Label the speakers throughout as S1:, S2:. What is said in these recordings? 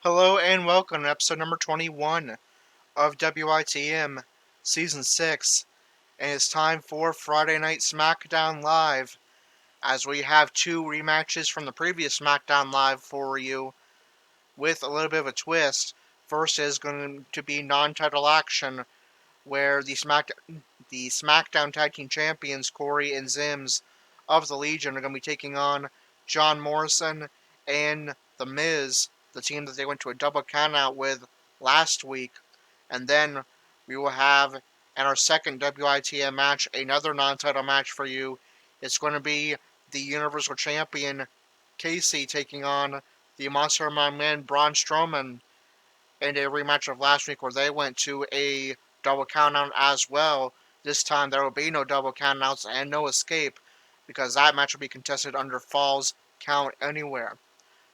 S1: Hello and welcome to episode number 21 of WITM Season 6, and it's time for Friday Night SmackDown Live, as we have two rematches from the previous SmackDown Live for you, with a little bit of a twist. First is going to be non-title action, where the SmackDown Tag Team Champions, Corey and Zimms of the Legion, are going to be taking on John Morrison and The Miz, the team that they went to a double countout with last week. And then we will have, in our second WITM match, another non-title match for you. It's going to be the Universal Champion, Casey, taking on the Monster Man, Braun Strowman, in a rematch of last week where they went to a double countout as well. This time there will be no double countouts and no escape, because that match will be contested under Falls Count Anywhere.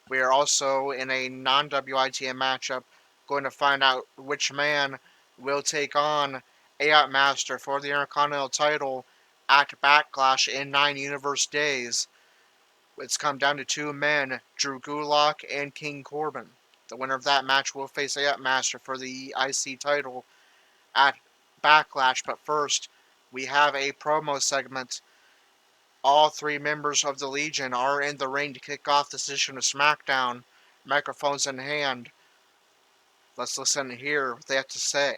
S1: We are also in a non-WITM matchup going to find out which man will take on AI Master for the Intercontinental title at Backlash in 9 Universe Days. It's come down to two men, Drew Gulak and King Corbin. The winner of that match will face AI Master for the IC title at Backlash. But first, we have a promo segment. All three members of the Legion are in the ring to kick off this edition of SmackDown, microphones in hand. Let's listen and hear what they have to say.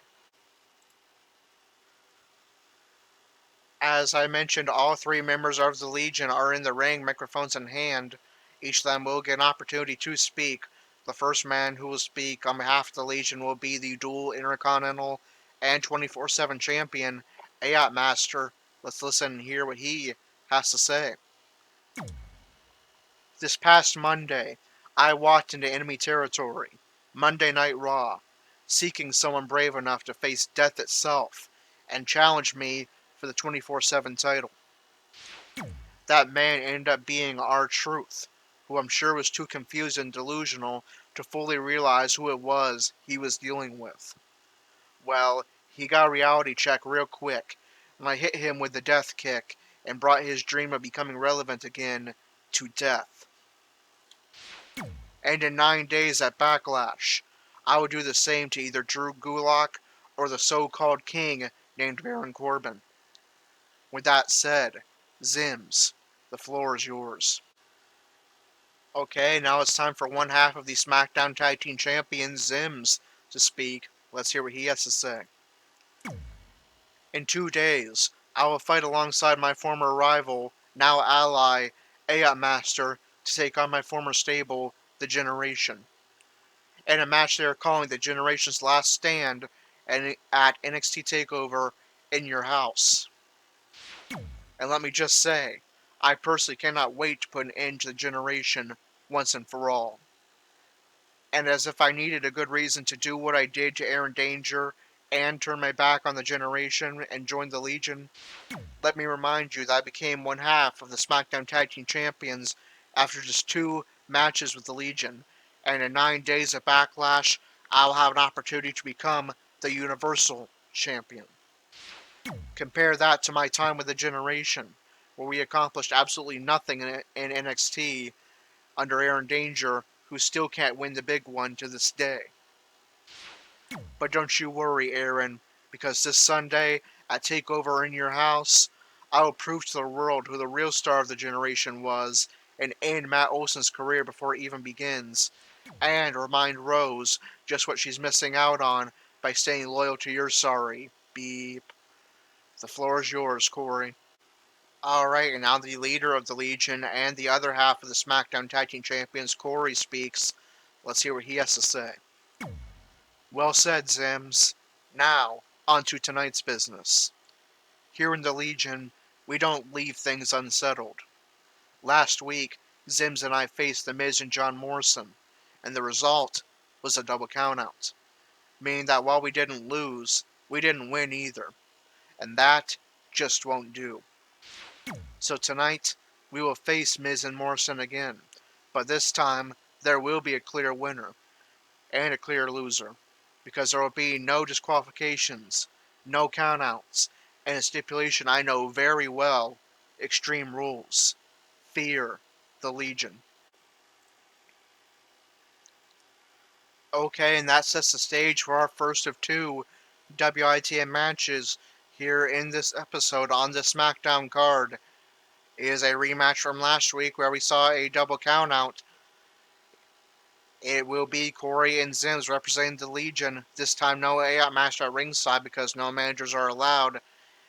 S1: As I mentioned, all three members of the Legion are in the ring, microphones in hand. Each of them will get an opportunity to speak. The first man who will speak on behalf of the Legion will be the dual Intercontinental and 24/7 champion, AI Master. Let's listen and hear what he has to say. This past Monday, I walked into enemy territory, Monday Night Raw, seeking someone brave enough to face death itself and challenge me for the 24/7 title. That man ended up being R-Truth, who I'm sure was too confused and delusional to fully realize who it was he was dealing with. Well, he got a reality check real quick, and I hit him with the death kick and brought his dream of becoming relevant again to death. And in 9 days at Backlash, I would do the same to either Drew Gulak or the so-called king named Baron Corbin. With that said, Zimms, the floor is yours. Okay, now it's time for one half of the SmackDown Tag Team Champions, Zimms, to speak. Let's hear what he has to say. In 2 days, I will fight alongside my former rival, now ally, AI Master, to take on my former stable, The Generation, in a match they are calling the Generation's Last Stand at NXT TakeOver in your house. And let me just say, I personally cannot wait to put an end to the Generation once and for all. And as if I needed a good reason to do what I did to Aaron Danger and turn my back on the Generation and join the Legion, let me remind you that I became one half of the SmackDown Tag Team Champions after just 2 matches with the Legion, and in 9 days of Backlash, I'll have an opportunity to become the Universal Champion. Compare that to my time with the Generation, where we accomplished absolutely nothing in NXT under Aaron Danger, who still can't win the big one to this day. But don't you worry, Aaron, because this Sunday at TakeOver in your house, I will prove to the world who the real star of the Generation was and end Matt Olson's career before it even begins, and remind Rose just what she's missing out on by staying loyal to your sorry beep. The floor is yours, Corey. Alright, and now the leader of the Legion and the other half of the SmackDown Tag Team Champions, Corey, speaks. Let's hear what he has to say. Well said, Zimms. Now, on to tonight's business. Here in the Legion, we don't leave things unsettled. Last week, Zimms and I faced The Miz and John Morrison, and the result was a double countout, meaning that while we didn't lose, we didn't win either, and that just won't do. So tonight, we will face Miz and Morrison again, but this time, there will be a clear winner, and a clear loser, because there will be no disqualifications, no countouts, and a stipulation I know very well, Extreme Rules. Fear the Legion. Okay, and that sets the stage for our first of two WITM matches here in this episode on the SmackDown card. It is a rematch from last week where we saw a double countout. It will be Corey and Zimms representing the Legion. This time no A-Out match at ringside because no managers are allowed,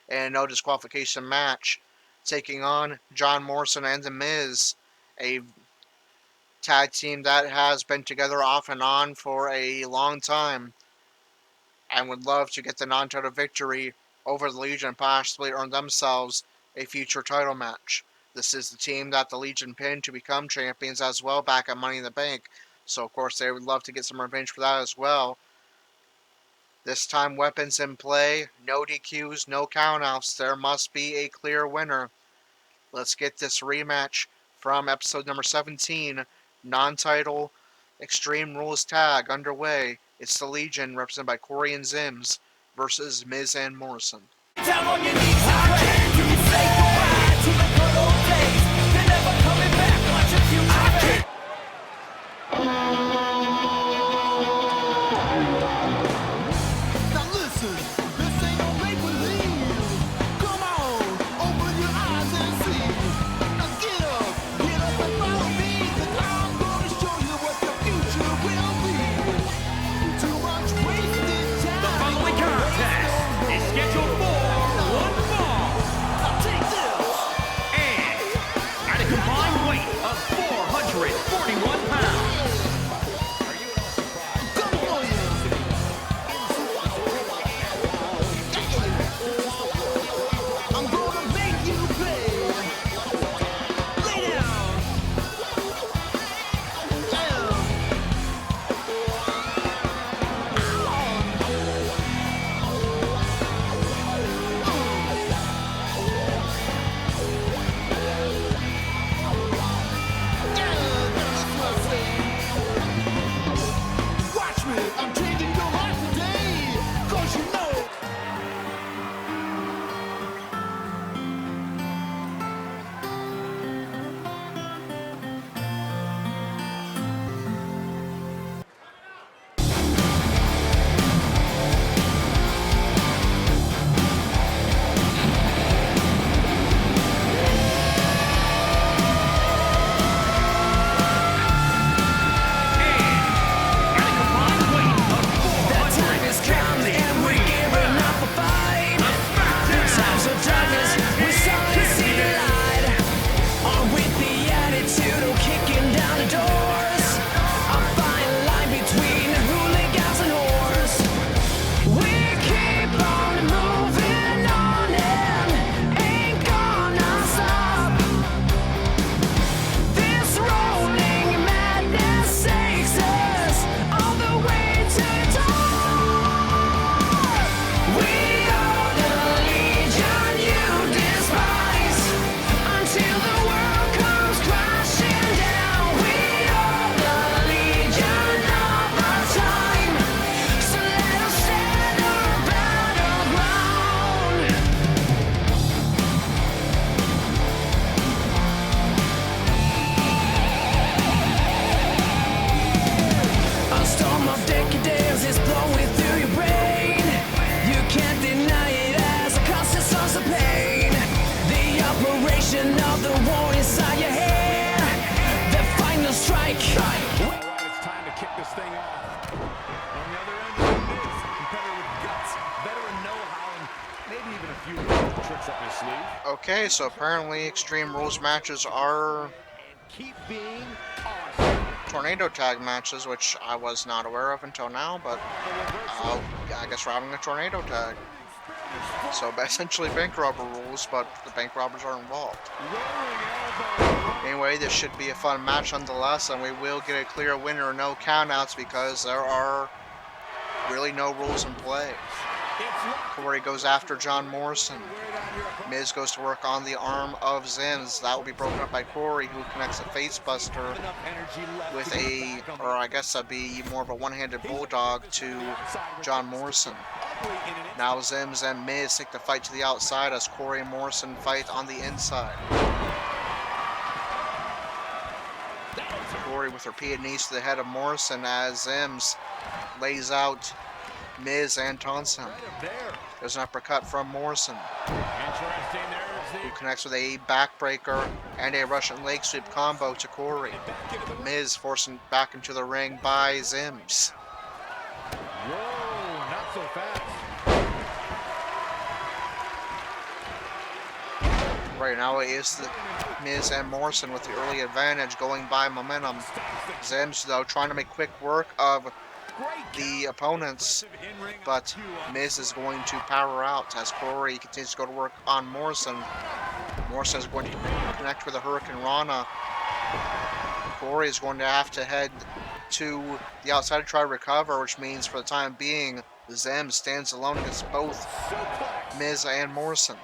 S1: and no disqualification match. Taking on John Morrison and The Miz, a tag team that has been together off and on for a long time, and would love to get the non-title victory over the Legion and possibly earn themselves a future title match. This is the team that the Legion pinned to become champions as well back at Money in the Bank, so of course they would love to get some revenge for that as well. This time weapons in play, no DQs, no countouts, there must be a clear winner. Let's get this rematch from episode number 17, non-title Extreme Rules tag underway. It's the Legion, represented by Corey and Zimms, versus Miz and Morrison.
S2: Down on your knees and pray. You say goodbye to the good old days. They're never coming back. Watch your future fade.
S3: Now listen, this ain't no make-believe. Come on, open your eyes and see. Now get up and follow me, 'cause I'm gonna show you what the future will be. Too much wasted time.
S2: The following contest is scheduled for one fall.
S3: Now take this.
S2: And at a combined weight of 441 pounds.
S3: Come for you. I'm gonna make you pay. Lay down. Watch me, I'm changing your life today. 'Cause you know.
S2: At a combined weight of 450 and we're giving up a fight. Times of darkness, we suddenly see the light. On with the attitude of kicking down the doors. A fine line between hooligans and whores. We keep on moving on and ain't gonna stop. This rolling madness takes us all the way to the top. We are the Legion you despise until the world comes crashing down. We are the Legion of our time, so let us stand our battleground. A storm of decadence is blowing through your brain. You can't deny it as a constant source of pain. The operation of the war inside your head. The final strike.
S4: Alright, it's time to kick this thing off. On the other end, Miz, competitor with guts, veteran know-how, and maybe even a few tricks up his sleeve.
S1: Okay, so apparently Extreme Rules matches are
S4: And keep being awesome.
S1: tornado tag matches, which I was not aware of until now, but I guess we're having a tornado tag. So essentially bank robber rules, but the bank robbers are involved. Anyway, this should be a fun match nonetheless, and we will get a clear winner, no countouts, because there are really no rules in play. Corey goes after John Morrison. Miz goes to work on the arm of Zimms. That will be broken up by Corey, who connects a face buster with a, or I guess that'd be more of a one-handed bulldog to John Morrison. Now Zimms and Miz take the fight to the outside as Corey and Morrison fight on the inside. Corey with repeated knees to the head of Morrison as Zimms lays out Miz and taunts him. There's an uppercut from Morrison, who connects with a backbreaker and a Russian leg sweep combo to Corey. Miz forcing back into the ring by Zimms.
S4: Whoa, not so fast.
S1: Right now it is the Miz and Morrison with the early advantage going by momentum. Zimms, though, trying to make quick work of the opponents, but Miz is going to power out as Corey continues to go to work on Morrison. Morrison is going to connect with a Hurricane Rana. Corey is going to have to head to the outside to try to recover, which means for the time being, Zimms stands alone against both Miz and Morrison.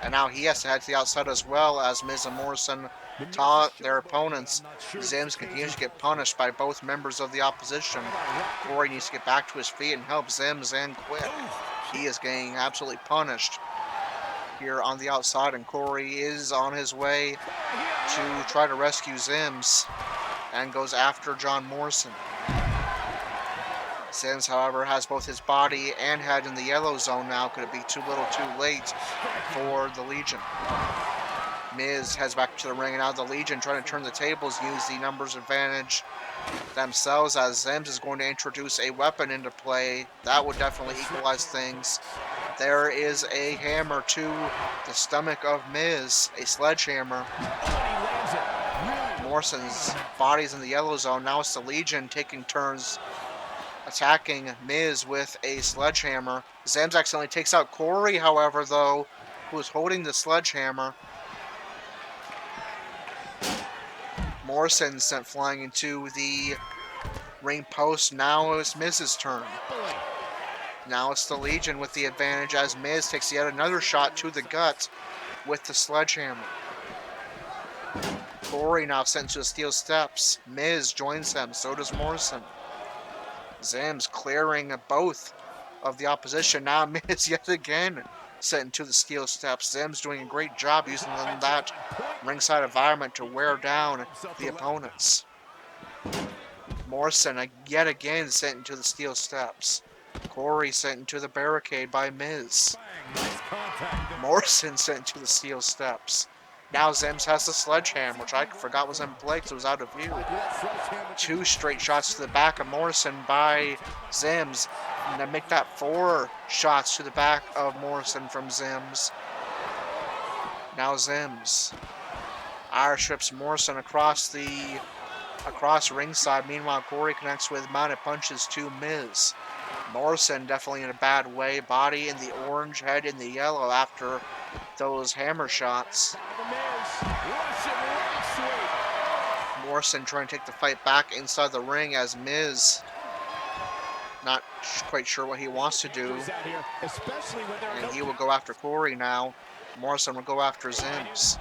S1: And now he has to head to the outside as well as Miz and Morrison taunt their opponents. Zimms continues to get punished by both members of the opposition. Corey needs to get back to his feet and help Zimms and quit. He is getting absolutely punished here on the outside, and Corey is on his way to try to rescue Zimms and goes after John Morrison. Zimms, however, has both his body and head in the yellow zone now. Could it be too little too late for the Legion? Miz heads back to the ring, and now the Legion trying to turn the tables, use the numbers advantage themselves, as Zimms is going to introduce a weapon into play. That would definitely equalize things. There is a hammer to the stomach of Miz, a sledgehammer. Morrison's body's in the yellow zone. Now it's the Legion taking turns attacking Miz with a sledgehammer. Zimms accidentally takes out Corey, however, though, who is holding the sledgehammer. Morrison sent flying into the ring post. Now it's Miz's turn. Now it's the Legion with the advantage as Miz takes yet another shot to the gut with the sledgehammer. Corey now sent to the steel steps. Miz joins them, so does Morrison. Zimms clearing both of the opposition. Now Miz yet again sent into the steel steps. Zimms doing a great job using that ringside environment to wear down the opponents. Morrison yet again sent into the steel steps. Corey sent into the barricade by Miz. Morrison sent into the steel steps. Now Zimms has the sledgehammer, which I forgot was in play because it was out of view. 2 straight shots to the back of Morrison by Zimms. And then make that 4 shots to the back of Morrison from Zimms. Now Zimms Irish whips Morrison across ringside. Meanwhile, Corey connects with mounted punches to Miz. Morrison definitely in a bad way. Body in the orange, head in the yellow after those hammer shots. Morrison trying to take the fight back inside the ring as Miz not quite sure what he wants to do. And he will go after Corey now. Morrison will go after Zimms.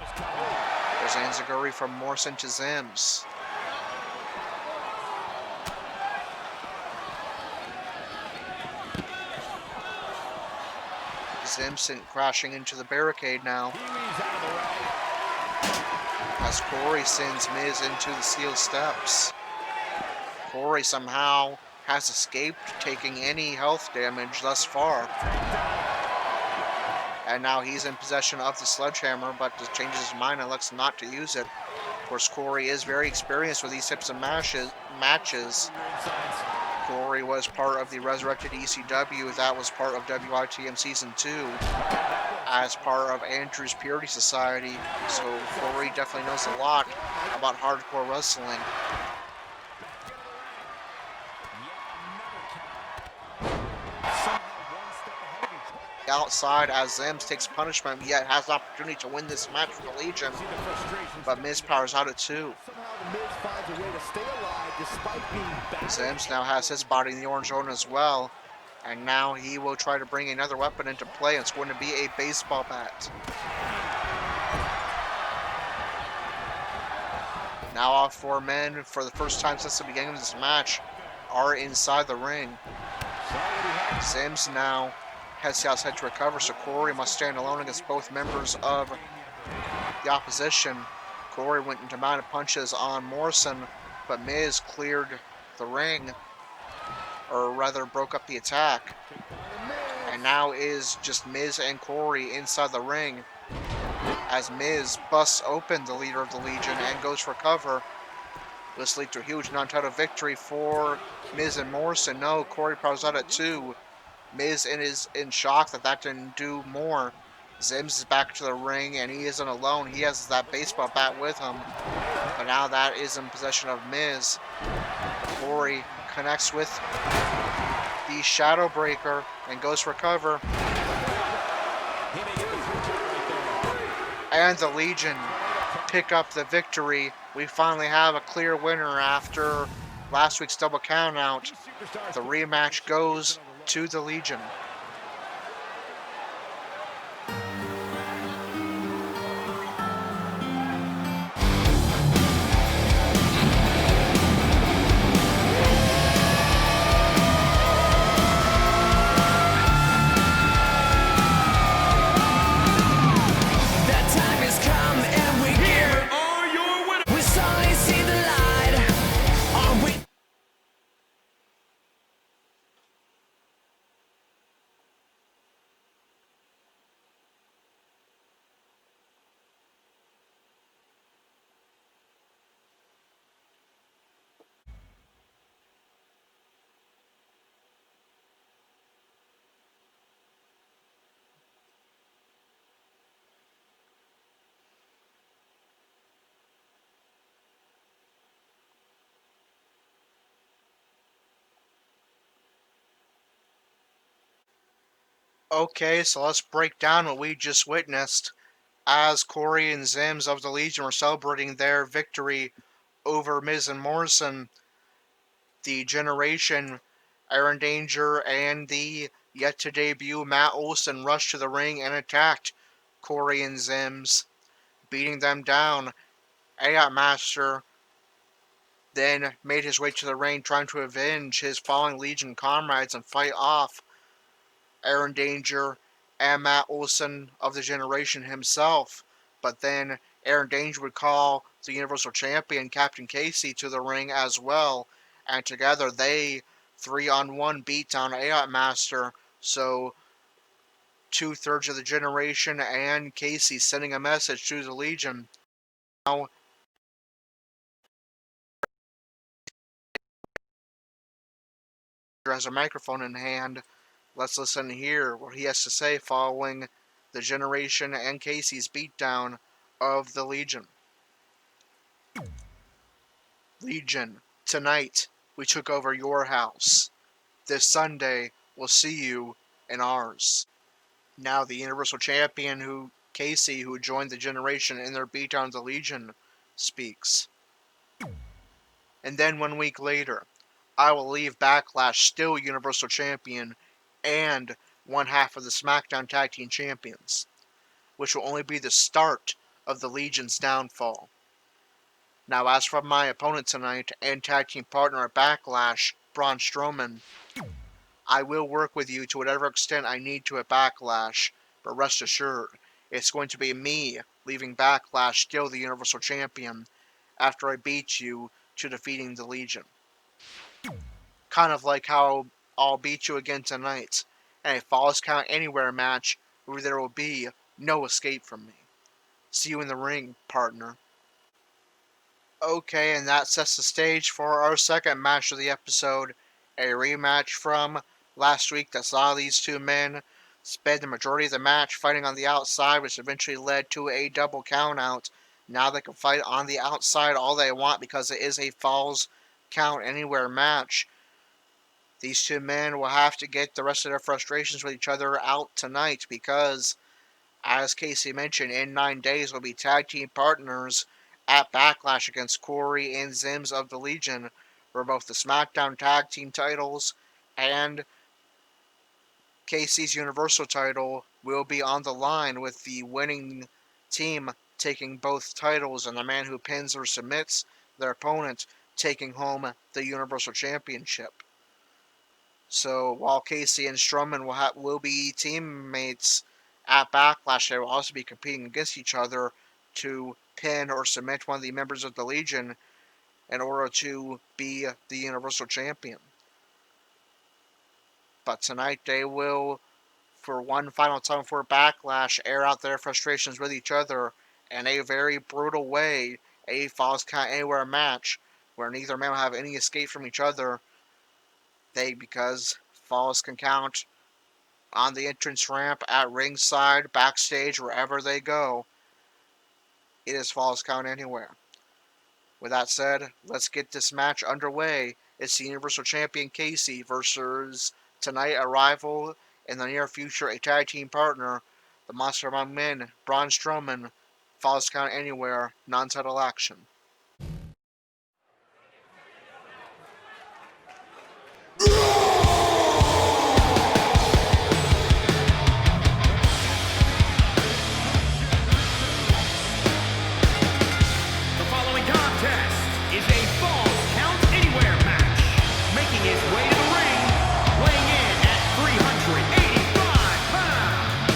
S1: There's Anzaguri from Morrison to Zimms. Zimms crashing into the barricade now. As Corey sends Miz into the steel steps. Corey somehow has escaped taking any health damage thus far. And now he's in possession of the sledgehammer, but just changes his mind and elects not to use it. Of course, Corey is very experienced with these types of matches. Corey was part of the Resurrected ECW. That was part of WITM Season 2 as part of Andrew's Purity Society. So Corey definitely knows a lot about hardcore wrestling. Outside as Zimms takes punishment, yet has the opportunity to win this match for the Legion. But Miz powers out at 2. Zimms now has his body in the orange zone as well. And now he will try to bring another weapon into play. It's going to be a baseball bat. Now all 4 men, for the first time since the beginning of this match, are inside the ring. Zimms now heads to outside to recover, so Corey must stand alone against both members of the opposition. Corey went into mounted punches on Morrison, but Miz cleared the ring, or rather broke up the attack. And now is just Miz and Corey inside the ring as Miz busts open the leader of the Legion and goes for cover. This leads to a huge non-title victory for Miz and Morrison. No, Corey powers out at 2. Miz is in shock that didn't do more. Zimms is back to the ring and he isn't alone. He has that baseball bat with him. But now that is in possession of Miz. Corey connects with the Shadow Breaker and goes for cover. And the Legion pick up the victory. We finally have a clear winner after last week's double countout. The rematch goes to the Legion.
S2: That time has come and we here are your winners. We suddenly see the light. Are we?
S1: Okay, so let's break down what we just witnessed. As Corey and Zimms of the Legion were celebrating their victory over Miz and Morrison, the Generation, Aaron Danger, and the yet to debut Matt Olson rushed to the ring and attacked Corey and Zimms, beating them down. AOT Master then made his way to the ring trying to avenge his fallen Legion comrades and fight off Aaron Danger and Matt Olson of the Generation himself. But then Aaron Danger would call the Universal Champion Captain Casey to the ring as well, and together they 3-on-1 beat down AOT Master. So 2/3 of the Generation and Casey sending a message to the Legion. Now has a microphone in hand. Let's listen and hear what he has to say following the Generation and Casey's beatdown of the Legion. Legion, tonight we took over your house. This Sunday we'll see you in ours. Now the Universal Champion Casey, who joined the Generation in their beatdown of the Legion, speaks. And then 1 week later, I will leave Backlash still Universal Champion and one half of the SmackDown Tag Team Champions, which will only be the start of the Legion's downfall. Now, as for my opponent tonight and tag team partner at Backlash, Braun Strowman, I will work with you to whatever extent I need to at Backlash, but rest assured, it's going to be me leaving Backlash still the Universal Champion after I beat you to defeating the Legion. Kind of like how I'll beat you again tonight, in a Falls Count Anywhere match where there will be no escape from me. See you in the ring, partner. Okay, and that sets the stage for our second match of the episode, a rematch from last week that saw these two men spend the majority of the match fighting on the outside, which eventually led to a double countout. Now they can fight on the outside all they want because it is a Falls Count Anywhere match. These two men will have to get the rest of their frustrations with each other out tonight because, as Casey mentioned, in 9 days we'll be tag team partners at Backlash against Corey and Zimms of the Legion for both the SmackDown Tag Team titles and Casey's Universal title will be on the line, with the winning team taking both titles and the man who pins or submits their opponent taking home the Universal Championship. So while Casey and Strowman will be teammates at Backlash, they will also be competing against each other to pin or submit one of the members of the Legion in order to be the Universal Champion. But tonight they will, for one final time before Backlash, air out their frustrations with each other in a very brutal way, a Falls Count Anywhere match where neither man will have any escape from each other. Because Falls can count on the entrance ramp, at ringside, backstage, wherever they go. It is Falls Count Anywhere. With that said, let's get this match underway. It's the Universal Champion Casey versus tonight a rival, in the near future a tag team partner, the Monster Among Men, Braun Strowman. Falls Count Anywhere, non-title action.
S2: The following contest is a Falls Count Anywhere match. Making his way to the ring, weighing in at 385 pounds,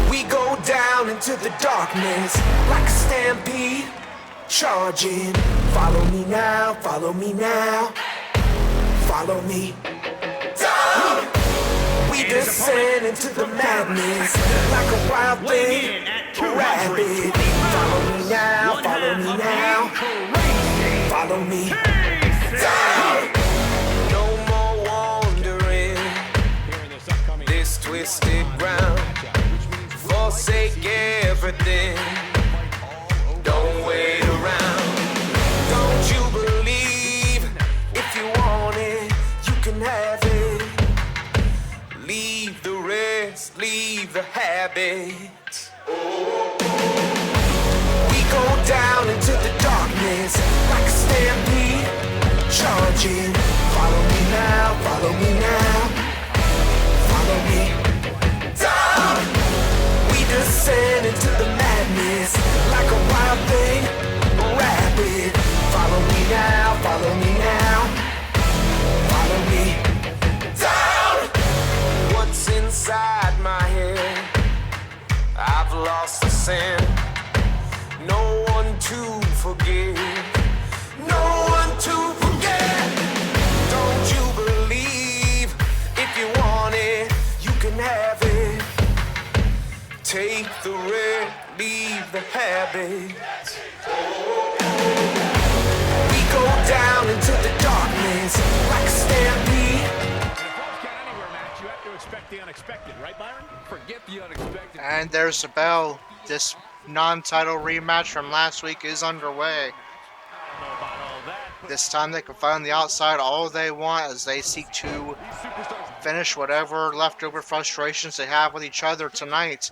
S3: We go down into the darkness like a stampede, charging. Follow me now, follow me now, follow me. Down! We descend into the madness like a wild thing, rabid. Follow me now, follow me now, follow me. Down! No more wandering this twisted ground. Forsake everything. Don't wait around. Don't you believe? If you want it, you can have it. Leave the rest, leave the habits. We go down into the darkness like a stampede, charging. Follow me now, follow me now, follow me. Down! Descend into the madness like a wild thing, rapid. Follow me now, follow me now, follow me. Down! What's inside my head? I've lost the sin. No one to forgive, no one to forget. Don't you believe? If you want it, you can have it. Take the red, leave the habits. We go down into the darkness like a stampede.
S4: In a Falls Count Anywhere match, you have to expect the unexpected, right, Byron? Forget the unexpected.
S1: And there's the bell. This non-title rematch from last week is underway. This time they can fight on the outside all they want as they seek to finish whatever leftover frustrations they have with each other tonight,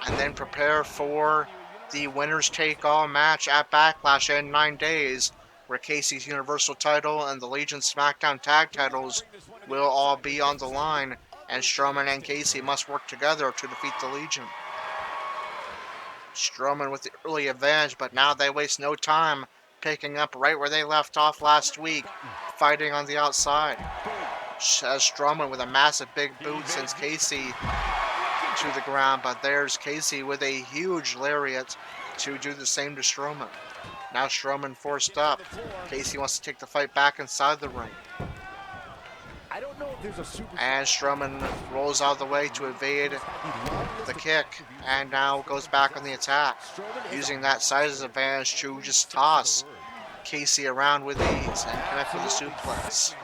S1: and then prepare for the winners take all match at Backlash in 9 days, where Casey's Universal title and the Legion SmackDown tag titles will all be on the line, and Strowman and Casey must work together to defeat the Legion. Strowman with the early advantage, but now they waste no time, picking up right where they left off last week, fighting on the outside. As Strowman with a massive big boot sends Casey to the ground, but there's Casey with a huge lariat to do the same to Strowman. Now Strowman forced up. Casey wants to take the fight back inside the ring. And Strowman rolls out of the way to evade the kick, and now goes back on the attack, using that size advantage to just toss Casey around with ease and connect with a suplex.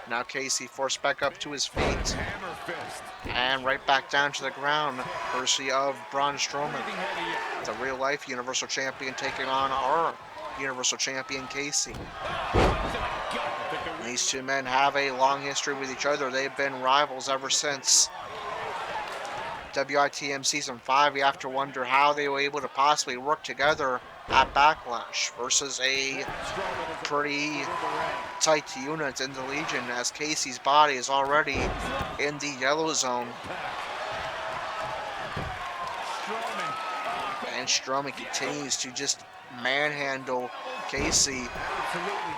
S1: Now Casey forced back up to his feet.
S4: Hammer fist.
S1: And right back down to the ground, courtesy of Braun Strowman,
S4: Breathing heavy.
S1: the real-life Universal Champion taking on our Universal Champion Casey. And these two men have a long history with each other. They've been rivals ever since WITM Season 5. You have to wonder how they were able to possibly work together at Backlash versus a pretty tight unit in the Legion, as Casey's body is already in the yellow zone. And Strowman continues to just manhandle Casey.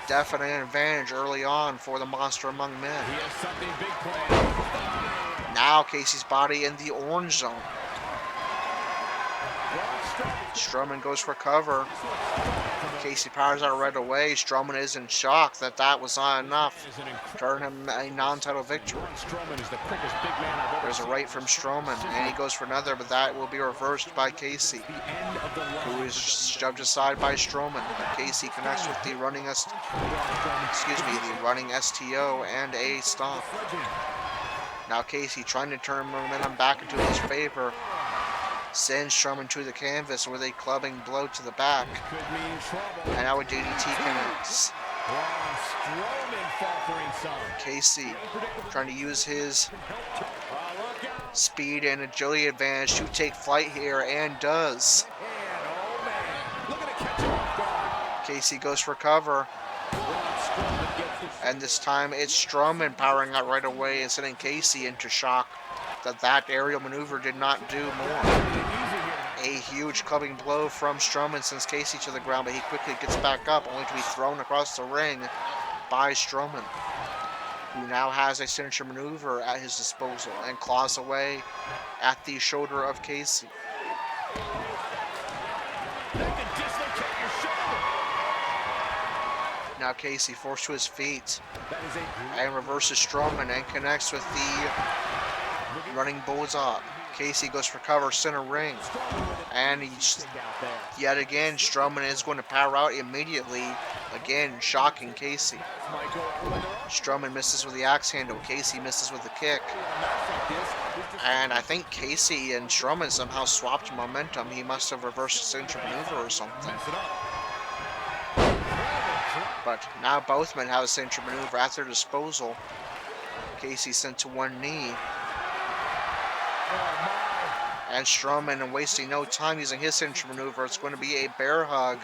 S1: Definite advantage early on for the Monster Among Men.
S4: He has something big planned.
S1: Now Casey's body in the orange zone. Strowman goes for cover. Casey powers out right away. Strowman is in shock that that was not enough to earn him a non-title victory.
S4: Strowman is the quickest big man I've ever
S1: There's a right from Strowman, and he goes for another, but that will be reversed by Casey, who is shoved aside by Strowman. Casey connects with the running running STO and a stomp. Now Casey, trying to turn momentum back into his favor, sends Strowman to the canvas with a clubbing blow to the back.
S4: could mean trouble.
S1: And now a DDT connects.
S4: Strowman faltering some.
S1: Casey trying to use his
S4: Look out.
S1: speed and agility advantage to take flight here, and does.
S4: And oh man, look at it catch him off guard.
S1: Casey goes for cover,
S4: Strowman gets his
S1: and this time it's Strowman powering out right away and sending Casey into shock that aerial maneuver did not do more. A huge clubbing blow from Strowman sends Casey to the ground, but he quickly gets back up, only to be thrown across the ring by Strowman, who now has a signature maneuver at his disposal and claws away at the shoulder of Casey.
S4: They can dislocate your shoulder.
S1: Now Casey forced to his feet
S4: That is a
S1: and reverses Strowman and connects with the running bullseye. Casey goes for cover center ring, and yet again Strowman is going to power out immediately, again shocking Casey. Strowman misses with the axe handle, Casey misses with the kick, and I think Casey and Strowman somehow swapped momentum. He must have reversed a signature maneuver or something. But now both men have a signature maneuver at their disposal. Casey sent to one knee. And Strowman, and wasting no time using his signature maneuver, it's going to be a bear hug,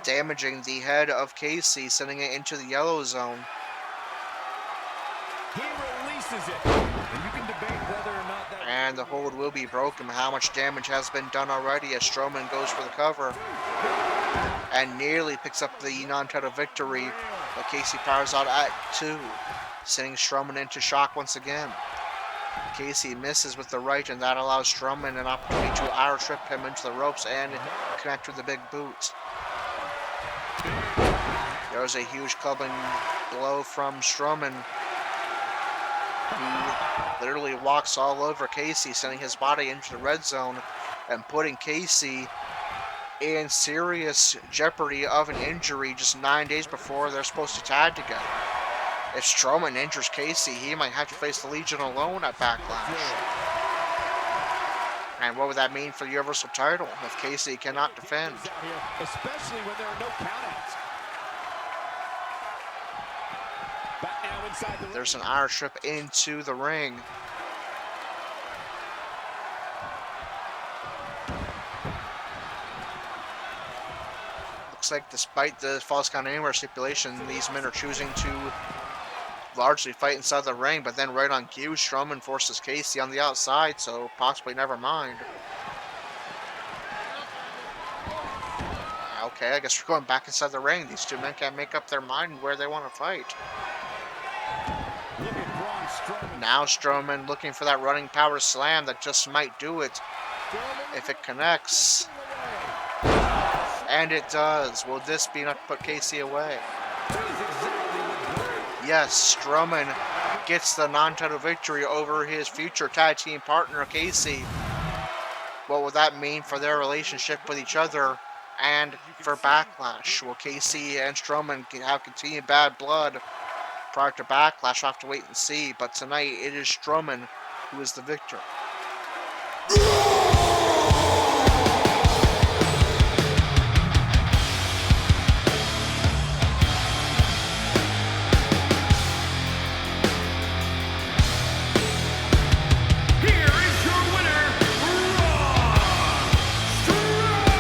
S1: damaging the head of Casey, sending it into the yellow zone.
S4: He releases it. And you can debate whether or not that
S1: And the hold will be broken. How much damage has been done already as Strowman goes for the cover and nearly picks up the non-title victory, but Casey powers out at 2, sending Strowman into shock once again. Casey misses with the right, and that allows Strowman an opportunity to arrow trip him into the ropes and connect with the big boot. There's a huge clubbing blow from Strowman, who literally walks all over Casey, sending his body into the red zone and putting Casey in serious jeopardy of an injury just 9 days before they're supposed to tag together. If Strowman injures Casey, he might have to face the Legion alone at Backlash. And what would that mean for the Universal title if Casey cannot defend?
S4: out here, especially when there are no countouts. Back now inside the ring.
S1: There's an Irish trip into the ring. Looks like despite the Falls Count Anywhere stipulation, these men are choosing to largely fight inside the ring, but then right on cue, Strowman forces Casey on the outside, so possibly never mind. Okay, I guess we're going back inside the ring. These two men can't make up their mind where they want to fight.
S4: Look at Braun Strowman.
S1: Now Strowman looking for that running power slam that just might do it if it connects. And it does. Will this be enough to put Casey away? Yes, Strowman gets the non-title victory over his future tag team partner, Casey. What will that mean for their relationship with each other and for Backlash? Will Casey and Strowman have continued bad blood prior to Backlash. We'll have to wait and see. But tonight, it is Strowman who is the victor.
S2: Here is your winner, Braun Strowman!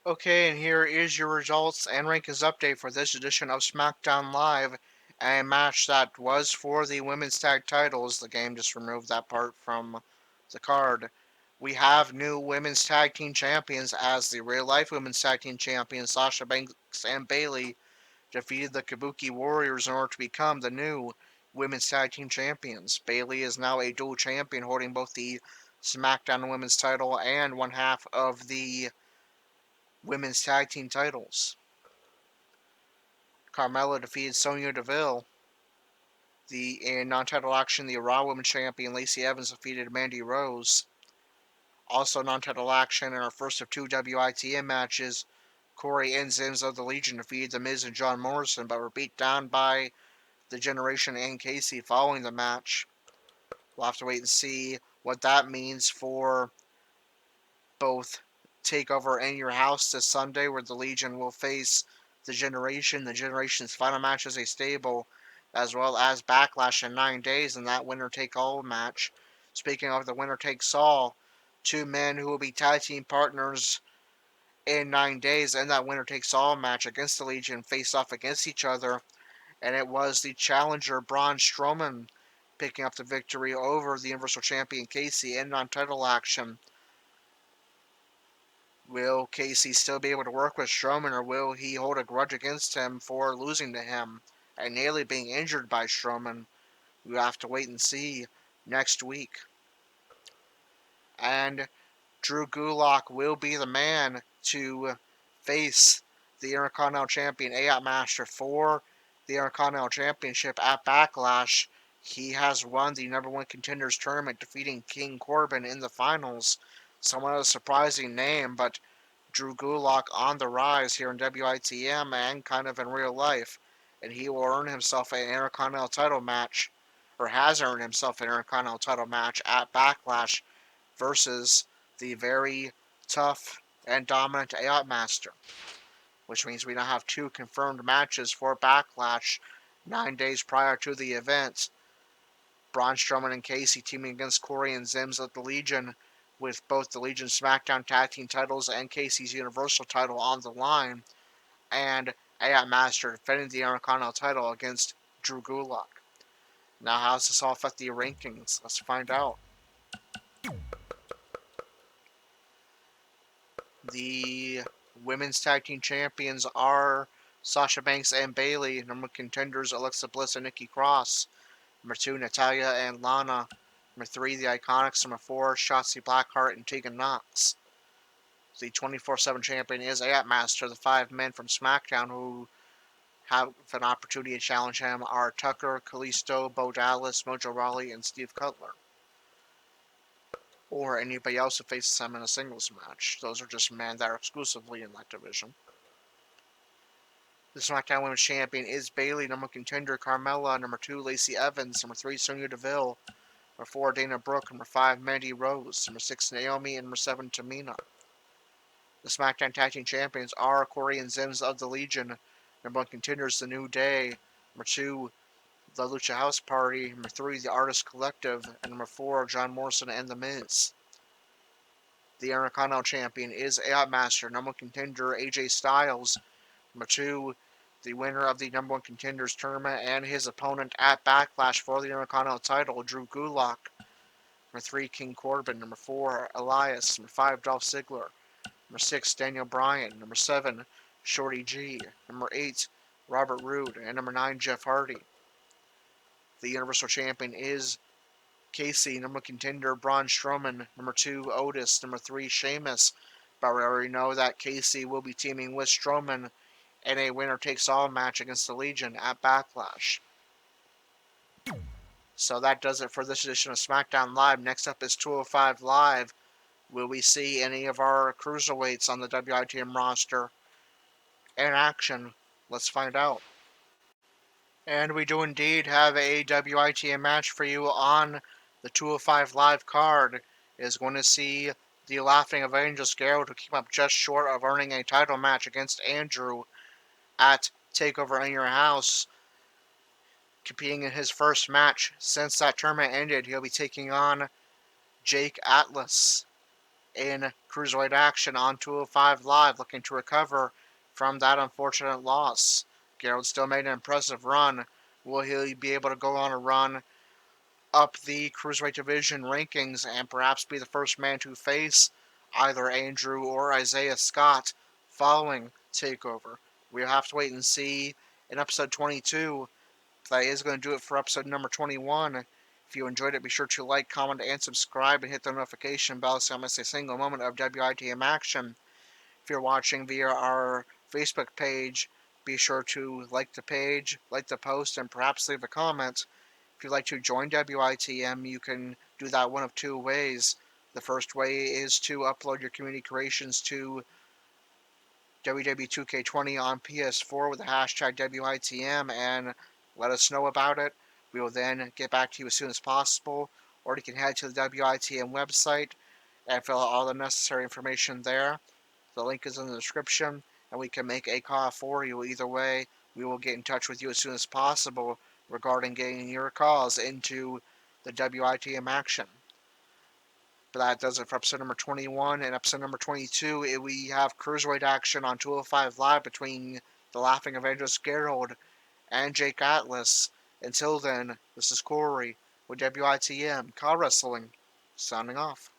S1: Okay, and here is your results and rankings update for this edition of SmackDown Live. A match that was for the women's tag titles. The game just removed that part from the card. We have new women's tag team champions as the real life women's tag team champions Sasha Banks and Bayley defeated the Kabuki Warriors in order to become the new women's tag team champions. Bayley is now a dual champion holding both the SmackDown women's title and one half of the women's tag team titles. Carmella defeated Sonya Deville. In non-title action, the Raw Women's Champion Lacey Evans defeated Mandy Rose. Also non-title action in our first of two WITM matches, Corey and Zimms of the Legion defeated The Miz and John Morrison, but were beat down by the Generation and Casey following the match. We'll have to wait and see what that means for both TakeOver and Your House this Sunday, where the Legion will face the Generation. The Generation's final match is a stable, as well as Backlash in 9 days in that winner-take-all match. Speaking of the winner-takes-all, two men who will be tag team partners in 9 days in that winner-takes-all match against the Legion faced off against each other, and it was the challenger Braun Strowman picking up the victory over the Universal Champion Casey in non-title action. Will Casey still be able to work with Strowman, or will he hold a grudge against him for losing to him and nearly being injured by Strowman? We'll have to wait and see next week. And Drew Gulak will be the man to face the Intercontinental Champion Ayat Master for the Intercontinental Championship at Backlash. He has won the number one contenders tournament, defeating King Corbin in the finals. Somewhat of a surprising name, but Drew Gulak on the rise here in WITM and kind of in real life. And he will earn himself an Intercontinental title match, or has earned himself an Intercontinental title match at Backlash versus the very tough and dominant Ayat Master, which means we now have two confirmed matches for Backlash 9 days prior to the event. Braun Strowman and Casey teaming against Corey and Zimms of the Legion, with both the Legion SmackDown Tag Team titles and Casey's Universal title on the line, and Ayat Master defending the Intercontinental title against Drew Gulak. Now, how does this all affect the rankings? Let's find out. The women's tag team champions are Sasha Banks and Bayley. Number one contenders, Alexa Bliss and Nikki Cross. Number 2, Natalya and Lana. Number 3, The Iconics. Number 4, Shotzi Blackheart and Tegan Nox. The 24/7 champion is Ayat Master. The 5 men from SmackDown who have an opportunity to challenge him are Tucker, Kalisto, Bo Dallas, Mojo Rawley, and Steve Cutler. Or anybody else who faces him in a singles match. Those are just men that are exclusively in that division. The SmackDown Women's Champion is Bayley. Number 1 contender, Carmella. Number 2, Lacey Evans. Number 3, Sonya Deville. Number 4, Dana Brooke. Number 5, Mandy Rose. Number 6, Naomi. And number 7, Tamina. The SmackDown Tag Team Champions are Corey and Zimms of the Legion. Number 1 contenders, The New Day. Number 2, The Lucha House Party. Number 3, The Artist Collective. And number 4, John Morrison and The Miz. The Intercontinental Champion is Ayat Master. Number 1 contender, AJ Styles. Number 2, the winner of the number 1 contenders tournament and his opponent at Backlash for the Intercontinental title, Drew Gulak. Number 3, King Corbin. Number 4, Elias. Number 5, Dolph Ziggler. Number 6, Daniel Bryan. Number 7, Shorty G. Number 8, Robert Roode. And number 9, Jeff Hardy. The Universal Champion is Casey. Number 1 contender, Braun Strowman. Number 2, Otis. Number 3, Sheamus. But we already know that Casey will be teaming with Strowman in a winner-takes-all match against the Legion at Backlash. So that does it for this edition of SmackDown Live. Next up is 205 Live. Will we see any of our cruiserweights on the WITM roster in action? Let's find out. And we do indeed have a WITM match for you on the 205 Live card. It is going to see the Laughing of Angels Garrett, who came up just short of earning a title match against Andrew at TakeOver in Your House. Competing in his first match since that tournament ended, he'll be taking on Jake Atlas in Cruiserweight action on 205 Live, looking to recover from that unfortunate loss. Garrett still made an impressive run. Will he be able to go on a run up the Cruiserweight division rankings and perhaps be the first man to face either Andrew or Isaiah Scott following TakeOver? We'll have to wait and see in episode 22. That is going to do it for episode number 21. If you enjoyed it, be sure to like, comment, and subscribe, and hit the notification bell so you don't miss a single moment of WITM action. If you're watching via our Facebook page, be sure to like the page, like the post, and perhaps leave a comment. If you'd like to join WITM, you can do that one of two ways. The first way is to upload your community creations to WW2K20 on PS4 with the hashtag WITM and let us know about it. We will then get back to you as soon as possible. Or you can head to the WITM website and fill out all the necessary information there. The link is in the description, and we can make a call for you. Either way, we will get in touch with you as soon as possible regarding getting your calls into the WITM action. But that does it for episode number 21. And episode number 22, we have Cruiserweight action on 205 Live between the Laughing Evangelist Gerald and Jake Atlas. Until then, this is Corey with WITM Car Wrestling, signing off.